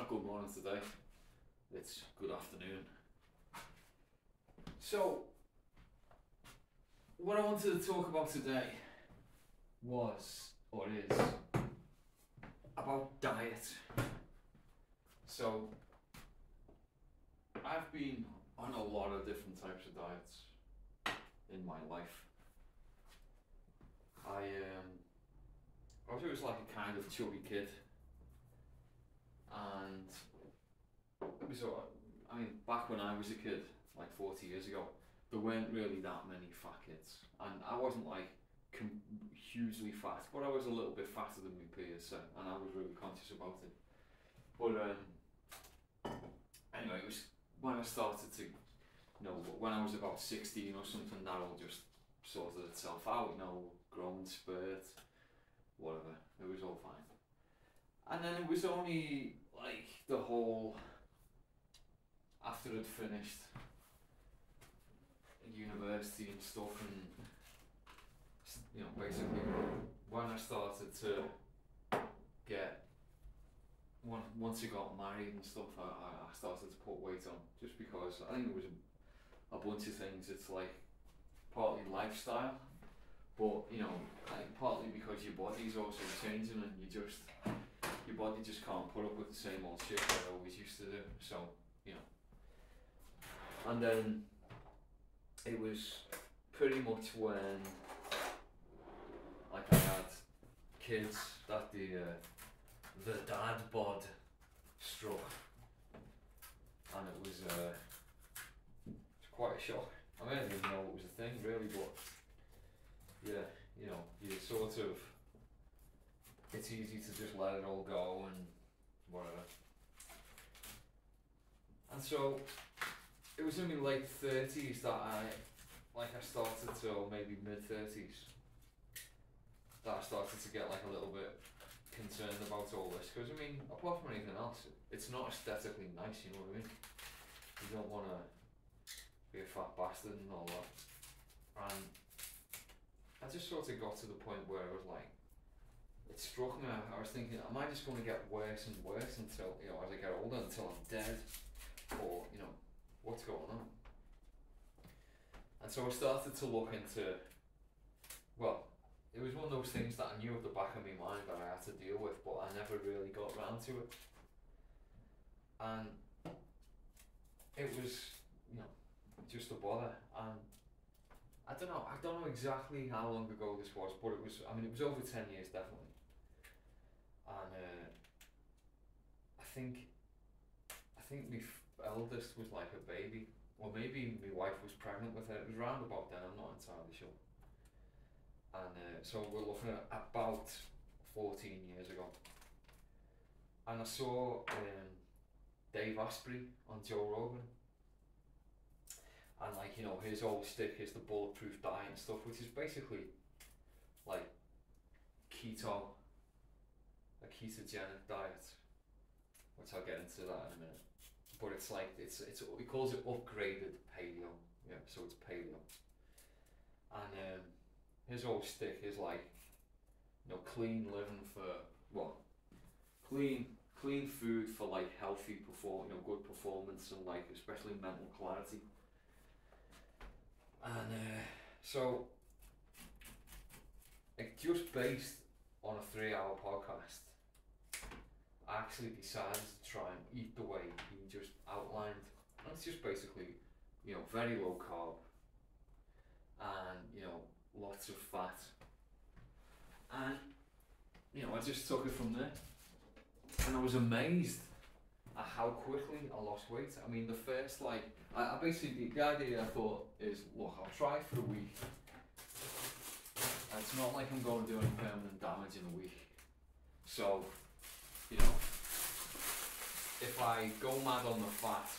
not good morning today, it's good afternoon. So, what I wanted to talk about today was, or is, about diet. So, I've been on a lot of different types of diets in my life. I was always like a kind of chubby kid, and it was, I mean, back when I was a kid, like 40 years ago, there weren't really that many fat kids, and I wasn't like hugely fat, but I was a little bit fatter than my peers, so, and I was really conscious about it. But anyway, it was when I started to, when I was about 16 or something, that all just sorted itself out, growing spurt, whatever, it was all fine. And then it was only like the whole, after I'd finished university and stuff, and basically when I started to get, once I got married and stuff, I started to put weight on, just because I think it was a bunch of things. It's like partly lifestyle, but like partly because your body's also changing, and your body just can't put up with the same old shit that I always used to do. So, and then it was pretty much when like I had kids that the dad bod struck, and it was quite a shock. I mean, I didn't even know it was a thing really, but yeah, you sort of, it's easy to just let it all go and whatever. And so it was in my late 30s that I started to, or maybe mid 30s, that I started to get like a little bit concerned about all this, because I mean, apart from anything else, it's not aesthetically nice, you know what I mean? You don't want to be a fat bastard and all that. And I just sort of got to the point where I was like, it struck me, I was thinking, am I just going to get worse and worse until, as I get older, until I'm dead? Or, what's going on? And so I started to look into, well, it was one of those things that I knew at the back of my mind that I had to deal with, but I never really got around to it. And it was, just a bother. And I don't know exactly how long ago this was, but it was over 10 years definitely. And I think my eldest was like a baby, or maybe my wife was pregnant with her. It was round about then, I'm not entirely sure. And so we're looking at about 14 years ago. And I saw Dave Asprey on Joe Rogan. And like, his whole stick is the bulletproof diet and stuff, which is basically like keto, a ketogenic diet, which I'll get into that in a minute. But it's like, he calls it upgraded paleo, so it's paleo. And his whole stick is like, clean living for, clean food for like healthy good performance, and like especially mental clarity. And so, like, just based on a 3-hour podcast, I actually decided to try and eat the way he just outlined. And it's just basically, very low carb, and lots of fat. And I just took it from there, and I was amazed at how quickly I lost weight. I mean, the first I basically, the idea I thought is, look, I'll try for a week. And it's not like I'm going to do any permanent damage in a week. So, if I go mad on the fat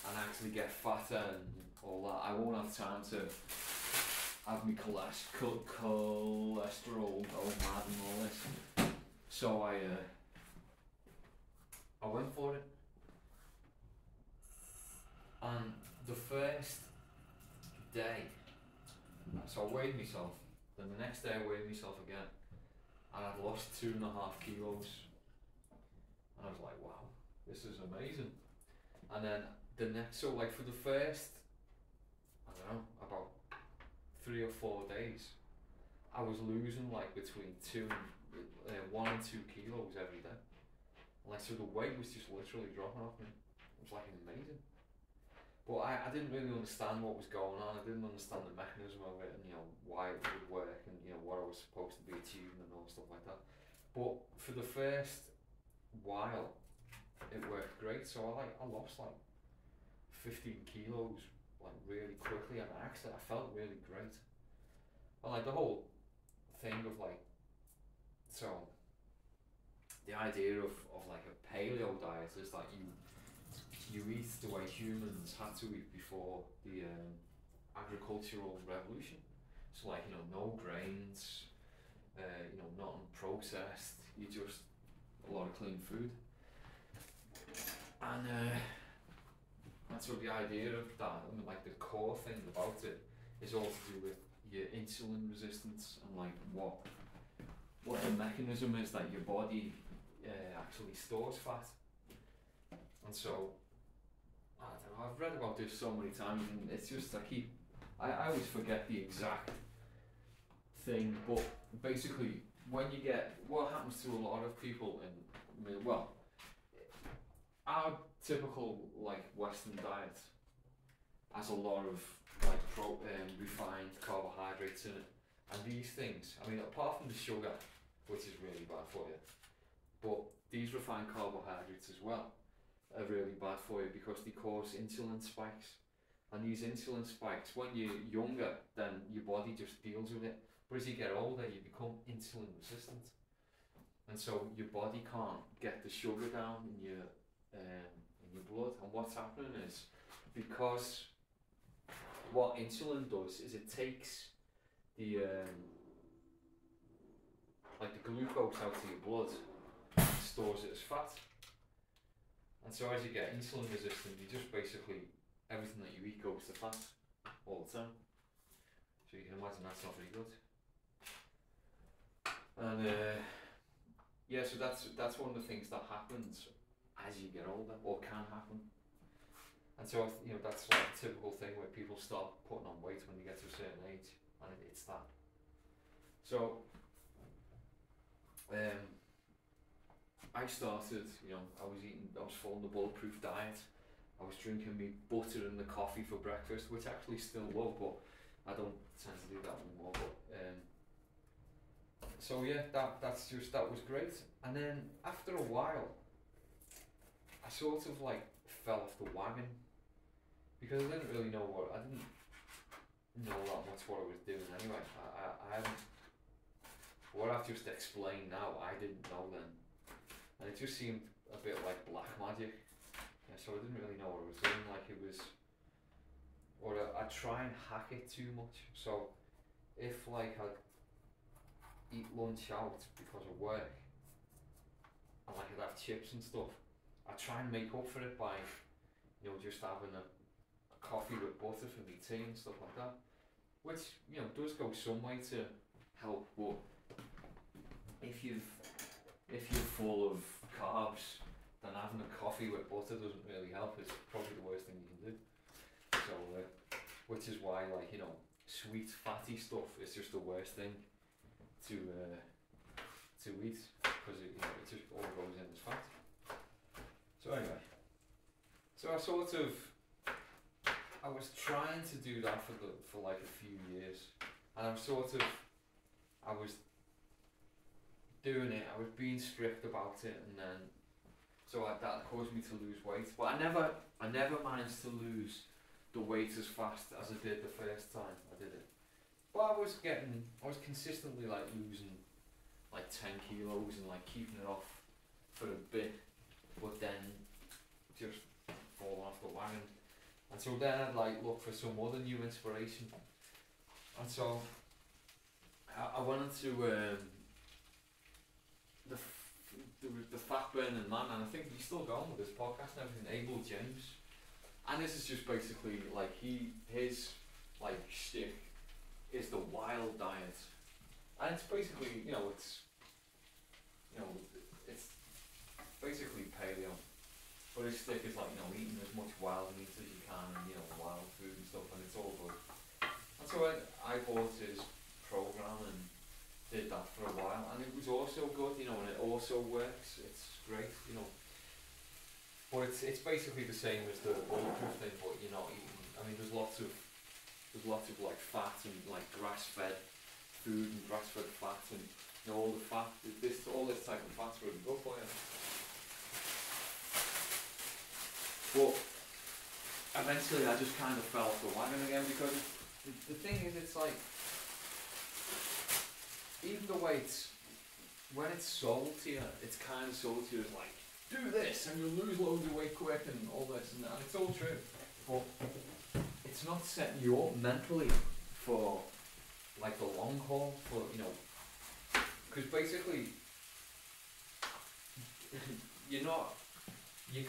and actually get fatter and all that, I won't have time to have my cholesterol go mad and all this. So I went for it. And the first day, so I weighed myself, then the next day I weighed myself again, and I'd lost 2.5 kilos. And I was like, wow, this is amazing. And then the next, so like for the first, I don't know, about 3 or 4 days, I was losing like between 1 and 2 kilos every day. Like, so the weight was just literally dropping off me. It was like amazing. But I didn't really understand what was going on. I didn't understand the mechanism of it, and why it would work, and what I was supposed to be achieving and all stuff like that. But for the first while, it worked great. So I lost like 15 kilos like really quickly, and I felt really great. And like the whole thing of like, so the idea of like a paleo diet is that you eat the way humans had to eat before the agricultural revolution. So like, no grains, nothing processed. You just a lot of clean food. And so the idea of that, I mean, like the core thing about it is all to do with your insulin resistance and like what the mechanism is that your body actually stores fat. And so I don't know, I've read about this so many times, and it's just I always forget the exact thing, but basically when you get, what happens to a lot of people our typical like Western diet has a lot of like refined carbohydrates in it, and these things, I mean, apart from the sugar, which is really bad for you, but these refined carbohydrates as well are really bad for you because they cause insulin spikes. And these insulin spikes, when you're younger, then your body just deals with it. But as you get older, you become insulin resistant. And so your body can't get the sugar down in your blood. And what's happening is, because what insulin does is it takes the glucose out of your blood and stores it as fat. And so as you get insulin resistant, you just basically, everything that you eat goes to fat all the time. So you can imagine that's not very good. And so that's one of the things that happens as you get older, or can happen. And so that's like a typical thing where people start putting on weight when they get to a certain age, and it's that. So I started, I was following the bulletproof diet. I was drinking me butter in the coffee for breakfast, which I actually still love, but I don't tend to do that anymore. But so yeah, that was great. And then after a while, I sort of like fell off the wagon, because I didn't really know I didn't know that much what I was doing anyway. I haven't, what I've just explained now, I didn't know then. And it just seemed a bit like black magic. Yeah, so I didn't really know what I was doing. Like it was, or I try and hack it too much. So if like I'd eat lunch out because of work, and like I'd have chips and stuff, I try and make up for it by, just having a coffee with butter for me tea and stuff like that. Which, does go some way to help, but if you're full of carbs, then having a coffee with butter doesn't really help. It's probably the worst thing you can do. So, which is why, sweet, fatty stuff is just the worst thing to eat, because it just all goes in as fat. So anyway, I was trying to do that for like a few years, and I was doing it. I was being strict about it, and then that caused me to lose weight. But I never managed to lose the weight as fast as I did the first time I did it. But I was consistently like losing like 10 kilos and like keeping it off for a bit, but then just falling off the wagon. And so then I'd like look for some other new inspiration. And so I went into the Fat Burning Man, and I think he's still going with this podcast and everything, Abel James. And this is just basically like his like shtick is the wild diet. And it's basically, it's basically paleo. But his stick is like, you know, eating as much wild meat as you can, and you know, wild food and stuff, and it's all good. And so I bought his program and did that for a while, and it was also good, you know, and it also works. It's great, you know. But it's basically the same as the bulletproof thing, but you're not eating. I mean, there's lots of like fat and like grass-fed food and grass-fed fat and you know, all the fat. All this type of fat's really good for you. But eventually, I just kind of fell off the wagon again because the thing is, it's like even the way when it's sold to you, it's kind of sold to you as like, do this and you'll lose loads of weight quick and all this and that. And it's all true, but it's not setting you up mentally for like the long haul. For you know, because basically you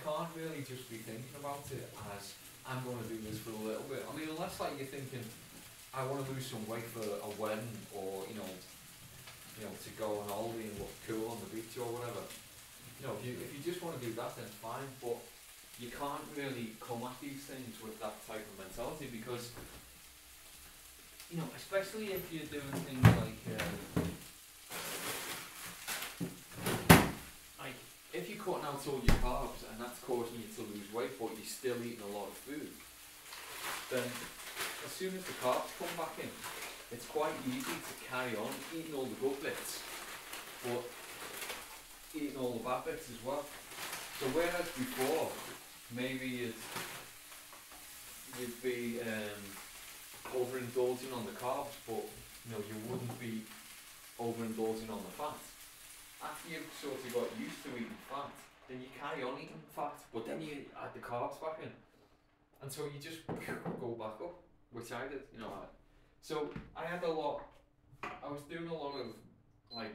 can't really just be thinking about it as I'm going to do this for a little bit. I mean, unless like you're thinking I want to lose some weight for a wedding or you know to go on holiday and look cool on the beach or whatever. You know, if you just want to do that, then fine. But you can't really come at these things with that type of mentality because, you know, especially if you're doing things like if you're cutting out all your carbs and that's causing you to lose weight, but you're still eating a lot of food, then as soon as the carbs come back in, it's quite easy to carry on eating all the good bits, but eating all the bad bits as well. So whereas before, maybe you'd be overindulging on the carbs, but you know you wouldn't be overindulging on the fat. After you've sort of got used to eating fat, then you carry on eating fat, but then you add the carbs back in, and so you just go back up, which I did, you know. So I was doing a lot of like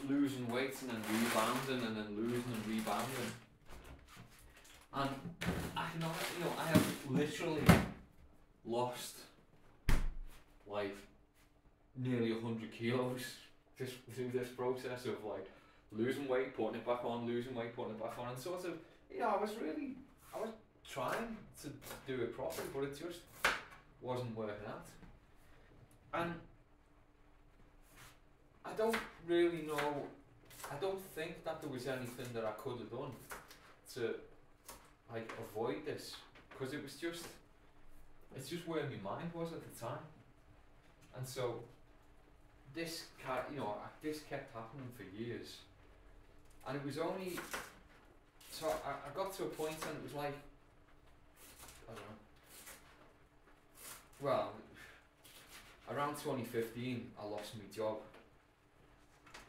losing weight and then rebounding and then losing and rebounding. And I have literally lost like nearly 100 kilos just through this process of like losing weight, putting it back on, losing weight, putting it back on, and sort of, you know, I was trying to do it properly, but it just wasn't working out. And I don't really know, I don't think that there was anything that I could have done to like avoid this, because it's just where my mind was at the time. And so this kept happening for years, and it was only, so I got to a point and it was like, I don't know, well, around 2015 I lost my job.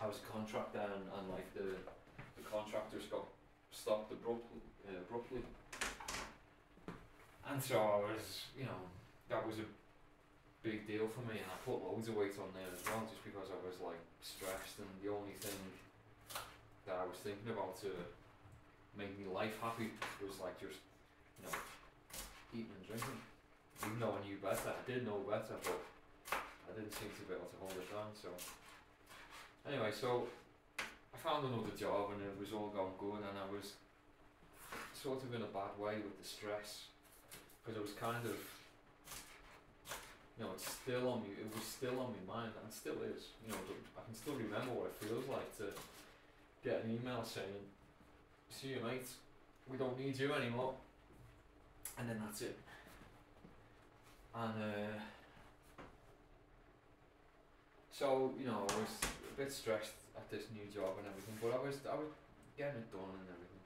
I was a contractor and like the contractors got stopped abruptly. And so I was, you know, that was a big deal for me, and I put loads of weight on there as well, just because I was like stressed, and the only thing that I was thinking about to make me life happy was like just, you know, eating and drinking. Even though I knew better, I did know better, but I didn't seem to be able to hold it down. So anyway, so I found another job and it was all going good, and I was sort of in a bad way with the stress, because it was kind of, you know, it was still on my mind, and still is, you know, I can still remember what it feels like to get an email saying, see you mate, we don't need you anymore, and then that's it. And so, you know, I was a bit stressed at this new job and everything, but I was getting it done and everything.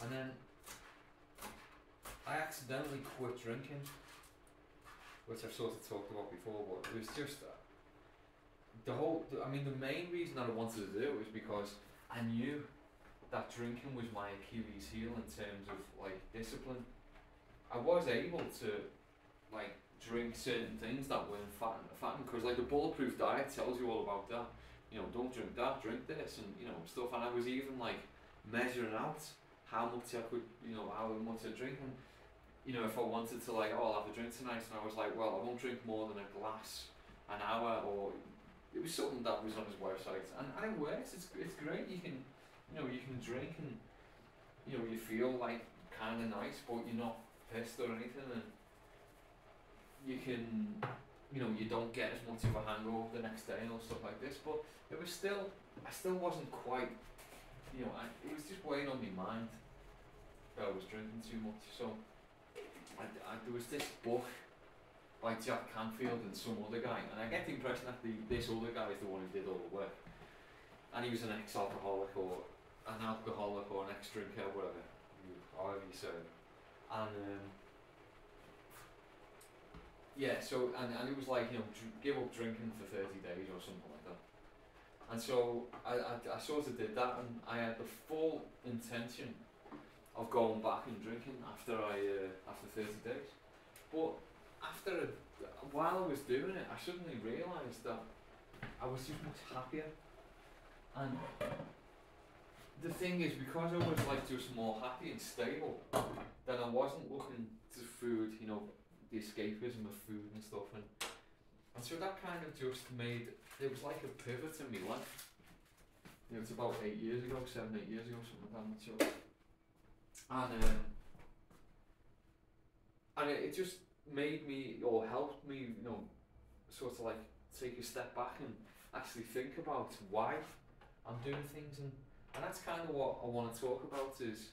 And then I accidentally quit drinking, which I've sort of talked about before, but it was just the main reason that I wanted to do it was because I knew that drinking was my Achilles heel in terms of like discipline. I was able to like drink certain things that weren't fattening, because like the bulletproof diet tells you all about that. You know, don't drink that, drink this, and you know, stuff. And I was even like measuring out how much I could, you know, how much I drink, and you know, if I wanted to like, oh, I'll have a drink tonight, and I was like, well, I won't drink more than a glass an hour, or it was something that was on his website, and it works. It's great. You can, you know, you can drink and you know, you feel like kind of nice, but you're not pissed or anything, and you can, you know, you don't get as much of a hangover the next day and all stuff like this. But it was still, I still wasn't quite, you know, it was just weighing on my mind that I was drinking too much. So there was this book by Jack Canfield and some other guy, and I get the impression that this other guy is the one who did all the work, and he was an ex-alcoholic or an alcoholic or an ex-drinker, whatever, however you say it. And yeah, so and it was like, you know, give up drinking for 30 days or something like that. And so I sort of did that, and I had the full intention of going back and drinking after 30 days. But while I was doing it, I suddenly realised that I was just much happier. And the thing is, because I was like just more happy and stable, then I wasn't looking to food, you know, the escapism of food and stuff, and so that kind of just made, it was like a pivot in my life. You know, it's about 8 years ago, 7, 8 years ago, something like that, I'm not sure. And it just made me, or helped me, you know, sort of like take a step back and actually think about why I'm doing things, and that's kind of what I want to talk about is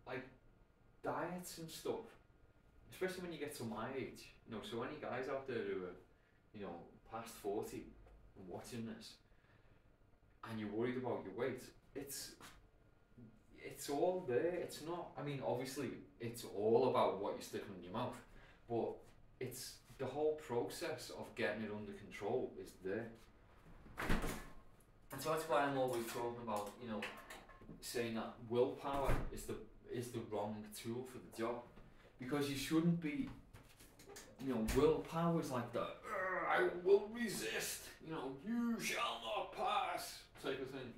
like diets and stuff, especially when you get to my age, you know. So any guys out there who are, you know, past 40 and watching this, and you're worried about your weight, it's all there. It's not, I mean, obviously it's all about what you stick in your mouth, but it's the whole process of getting it under control is there. And so that's why I'm always talking about, you know, saying that willpower is the wrong tool for the job, because you shouldn't be, you know, willpower is like the I will resist, you know, you shall not pass type of thing,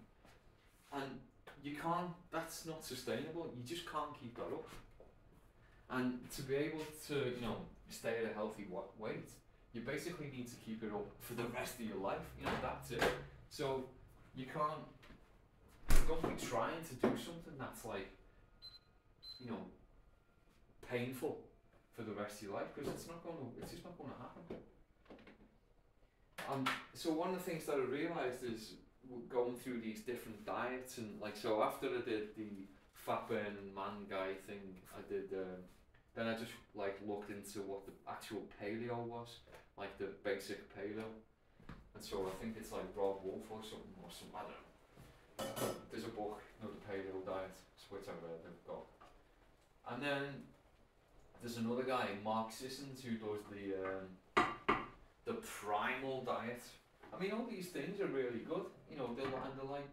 and you can't, that's not sustainable. You just can't keep that up. And to be able to, you know, stay at a healthy weight, you basically need to keep it up for the rest of your life, you know, that's it. So you don't be trying to do something that's like, you know, painful for the rest of your life, because it's just not going to happen. So one of the things that I realised is going through these different diets, and like, so after I did the fat burning man guy thing, I did then I just like looked into what the actual paleo was, like the basic paleo, and so I think it's like Rob Wolf or something, I don't know. There's a book, you know, the paleo diet, which I read, they've got. And then there's another guy, Mark Sissons, who does the primal diet. I mean, all these things are really good, you know, they're like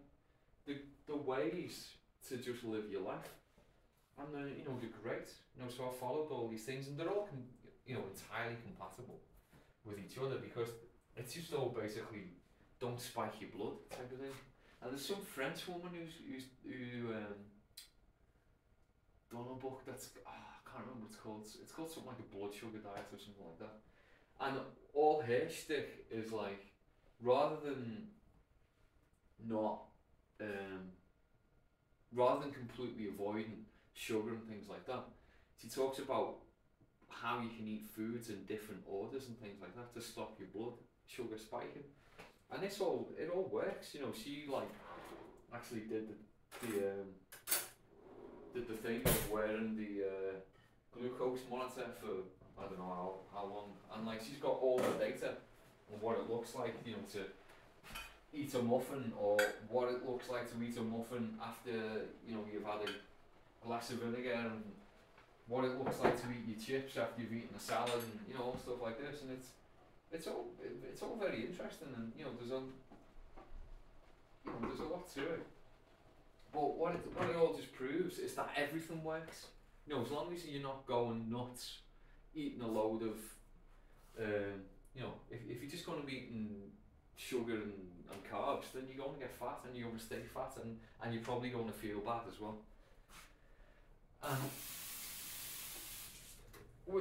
the ways to just live your life, and you know, they're great, you know. So I followed all these things, and they're all you know, entirely compatible with each other, because it's just all basically don't spike your blood type of thing. And there's some French woman who done a book that's, I can't remember what it's called. It's called something like a blood sugar diet or something like that. And all her shtick is like, rather than completely avoiding sugar and things like that, she talks about how you can eat foods in different orders and things like that to stop your blood sugar spiking. And it all works, you know. She like actually did the thing of wearing the glucose monitor for I don't know how long, and like she's got all the data on what it looks like, you know, to eat a muffin, or what it looks like to eat a muffin after, you know, you've had a glass of vinegar, and what it looks like to eat your chips after you've eaten a salad, and you know, all stuff like this. And it's all very interesting, and you know, there's a lot to it. But what it all just proves is that everything works. You know, as long as you're not going nuts, eating a load of, you know, if you're just going to be eating sugar and carbs, then you're going to get fat, and you're going to stay fat, and you're probably going to feel bad as well.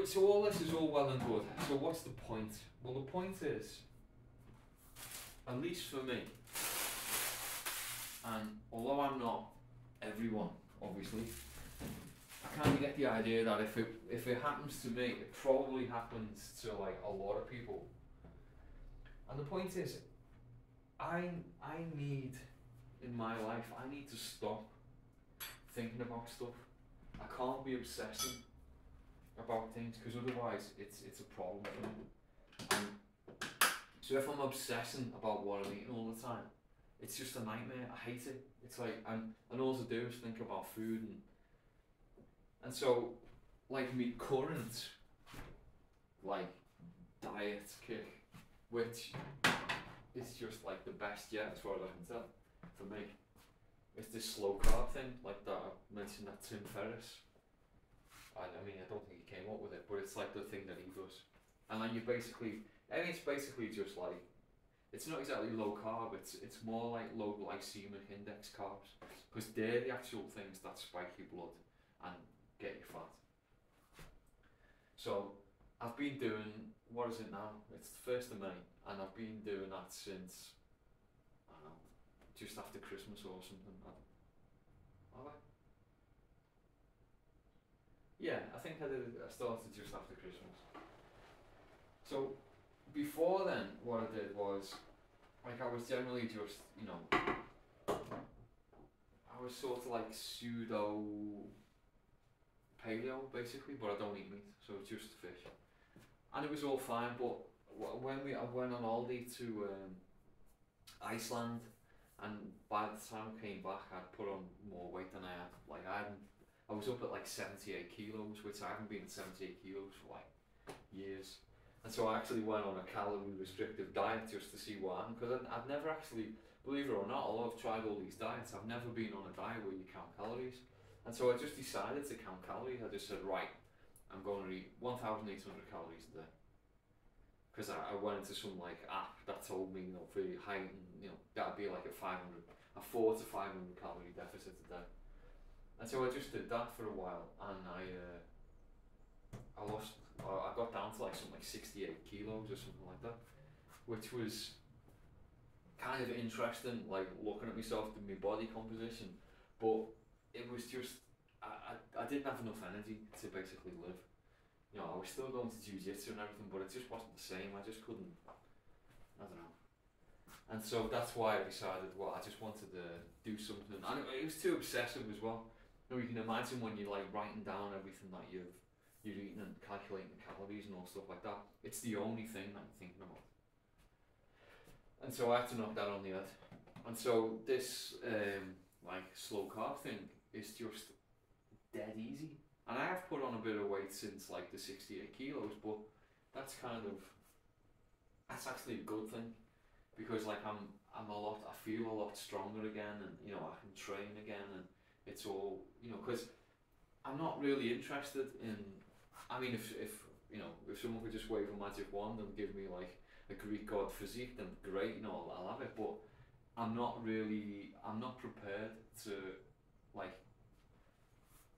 So all this is all well and good. So what's the point? Well, the point is, at least for me, And although I'm not everyone, obviously, I kind of get the idea that if it happens to me, it probably happens to like a lot of people. And the point is, I need in my life, I need to stop thinking about stuff. I can't be obsessing about things because otherwise it's a problem for me. And so if I'm obsessing about what I'm eating all the time, it's just a nightmare. I hate it. It's like and all I do is think about food and so like me current like diet kick, which is just like the best yet as far as I can tell for me. It's this slow carb thing like that I mentioned that Tim Ferriss. I mean I don't think he came up with it, but it's like the thing that he does. And then you basically, I mean it's basically just like, it's not exactly low carb, it's more like low glycemic index carbs, because they're the actual things that spike your blood and get you fat. So I've been doing, what is it now? It's the 1st of May, and I've been doing that since, I don't know, just after Christmas or something. Have I? Yeah, I think I did. I started just after Christmas. So before then, what I did was, like, I was generally just, you know, I was sort of like pseudo paleo basically, but I don't eat meat, so it's just fish, and it was all fine. But when I went on holiday to Iceland, and by the time I came back, I'd put on more weight than I had. Like I was up at like 78 kilos, which I haven't been at 78 kilos for like years. And so I actually went on a calorie restrictive diet just to see what happened, because I've never actually, believe it or not, although I've tried all these diets, I've never been on a diet where you count calories. And so I just decided to count calories. I just said, right, I'm going to eat 1,800 calories a day. Because I went into some like app that told me, you know, for your height, and, you know, that'd be like a 4 to 500 calorie deficit a day. And so I just did that for a while, and I got down to like something like 68 kilos or something like that, which was kind of interesting, like looking at myself and my body composition, but it was just, I didn't have enough energy to basically live. You know, I was still going to jiu-jitsu and everything, but it just wasn't the same. I just couldn't, I don't know. And so that's why I decided, well, I just wanted to do something, and it was too obsessive as well. You know, you can imagine when you're like writing down everything that you're eating and calculating the calories and all stuff like that. It's the only thing that you're thinking about. And so I had to knock that on the head. And so this like slow carb thing is just dead easy. And I have put on a bit of weight since like the 68 kilos, but that's actually a good thing, because like I feel a lot stronger again, and you know, I can train again, and it's all, you know, because I'm not really interested in, I mean, if you know, if someone could just wave a magic wand and give me like a Greek god physique, then great, you know, I'll have it. But I'm not prepared to like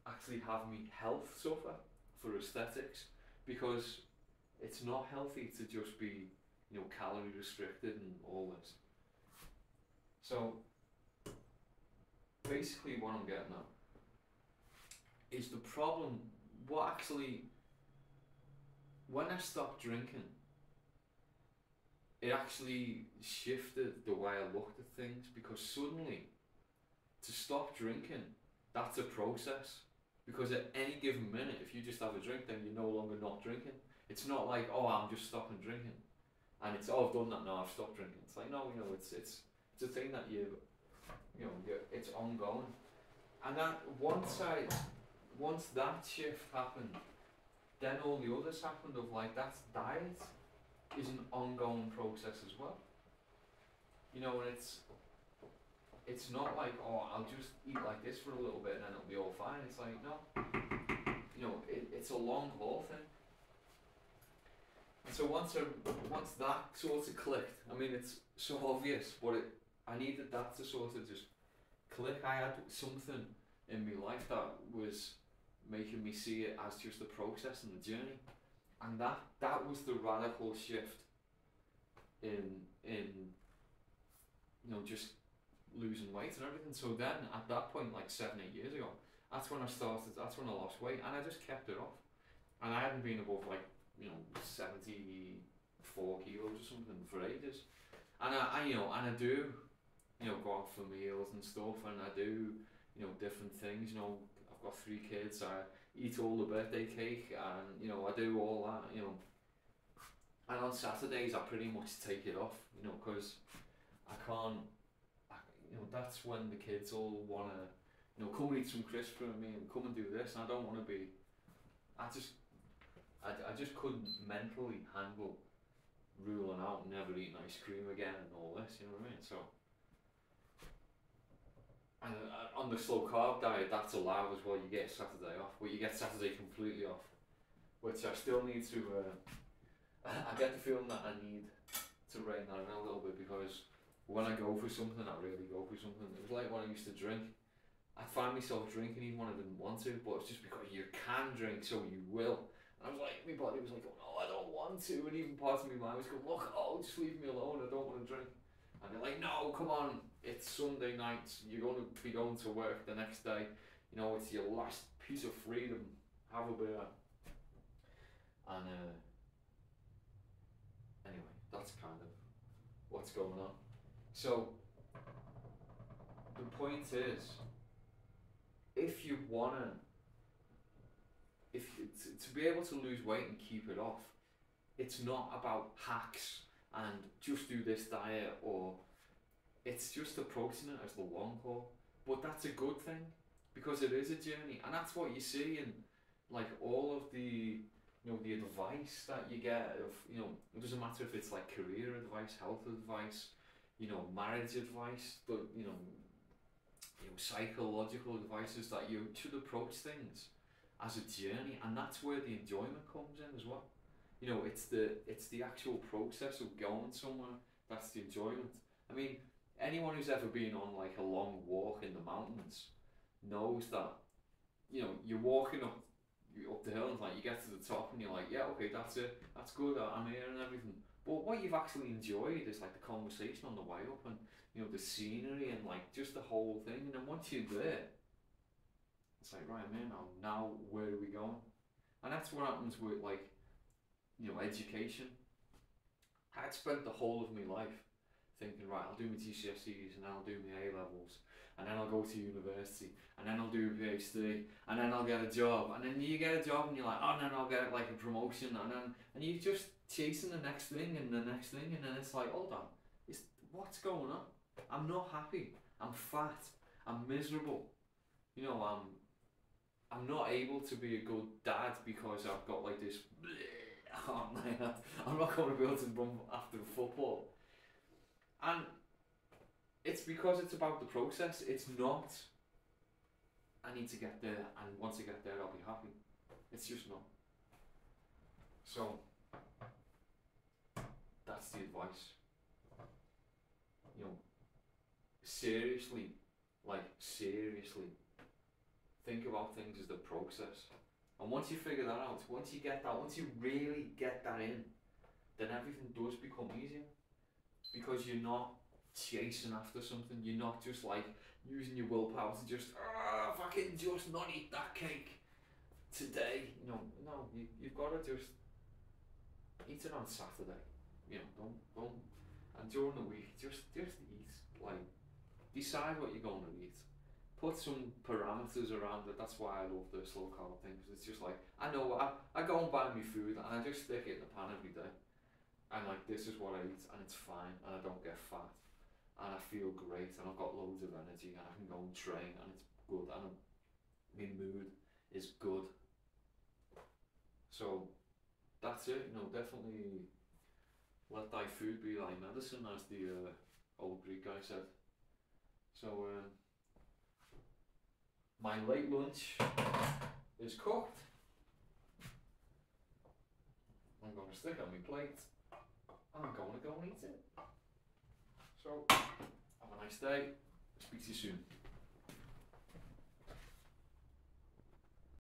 actually have me health suffer for aesthetics, because it's not healthy to just be, you know, calorie restricted and all this. So basically what I'm getting at is the problem, when I stopped drinking, it actually shifted the way I looked at things, because suddenly, to stop drinking, that's a process. Because at any given minute, if you just have a drink, then you're no longer not drinking. It's not like, oh, I'm just stopping drinking, and it's, oh, I've done that now, I've stopped drinking. It's like, no, you know, it's a thing that it's ongoing. And that once that shift happened, then all the others happened, of like, that diet is an ongoing process as well. You know, and it's not like, oh, I'll just eat like this for a little bit and then it'll be all fine. It's like, no, you know, it's a long haul thing. And so once that sort of clicked, I mean, it's so obvious, but I needed that to sort of just click. I had something in my life that was making me see it as just a process and a journey, and that was the radical shift in you know, just losing weight and everything. So then at that point, like 7, 8 years ago, that's when I started. That's when I lost weight, and I just kept it off. And I hadn't been above like 74 kilos or something for ages. And I do go out for meals and stuff, and I do different things. I've got 3 kids. I eat all the birthday cake, and I do all that. And on Saturdays I pretty much take it off. Because I can't. That's when the kids all wanna come and eat some crisps with me and come and do this. And I don't want to be. I just couldn't mentally handle ruling out never eating ice cream again and all this, you know what I mean? So, and on the slow carb diet, that's allowed as well. You get Saturday off, but you get Saturday completely off, which I still need to. I get the feeling that I need to rein that in a little bit, because when I go for something, I really go for something. It was like when I used to drink. I'd find myself drinking even when I didn't want to, but it's just because you can drink, so you will. And I was like, my body was like, oh no, I don't want to. And even parts of my mind was going, look, just leave me alone, I don't want to drink. And they're like, no, come on, it's Sunday night, you're going to be going to work the next day. It's your last piece of freedom, have a beer. And anyway, that's kind of what's going on. So, the point is, if you wanna, to be able to lose weight and keep it off, it's not about hacks and just do this diet, or it's just approaching it as the long haul. But that's a good thing, because it is a journey, and that's what you see in like all of the the advice that you get of it doesn't matter if it's like career advice, health advice, marriage advice, but psychological advice is that you should approach things as a journey, and that's where the enjoyment comes in as well. It's the actual process of going somewhere that's the enjoyment. I mean, anyone who's ever been on like a long walk in the mountains knows that you're walking up the hill, and like you get to the top and you're like, yeah, okay, that's it, that's good, I'm here and everything. But what you've actually enjoyed is like the conversation on the way up, and the scenery, and like just the whole thing. And then once you're there, it's like, right, man, now where are we going? And that's what happens with like education. I'd spent the whole of my life thinking, right, I'll do my GCSEs, and then I'll do my A levels, and then I'll go to university, and then I'll do a PhD, and then I'll get a job. And then you get a job and you're like, oh, and then I'll get like a promotion, and you're just chasing the next thing and the next thing, and then it's like, hold on, what's going on? I'm not happy, I'm fat, I'm miserable, I'm not able to be a good dad because I've got like this I'm not going to be able to run after football. And it's because it's about the process. It's not, I need to get there, and once I get there I'll be happy. It's just not. So that's the advice. Seriously, think about things as the process. And once you figure that out, once you really get that in, then everything does become easier. Because you're not chasing after something, you're not just like using your willpower to just, fucking just not eat that cake today. No, you've got to just eat it on Saturday. Don't, and during the week, just eat. Like, decide what you're going to eat. Put some parameters around it. That's why I love the slow carb thing, because it's just like, I know I go and buy me food and I just stick it in the pan every day. And like, this is what I eat, and it's fine, and I don't get fat, and I feel great, and I've got loads of energy, and I can go and train, and it's good, and my mood is good. So that's it. Definitely let thy food be thy medicine, as the old Greek guy said. So my late lunch is cooked. I'm going to stick it on my plate. I'm going to go and eat it. So, have a nice day. Speak to you soon.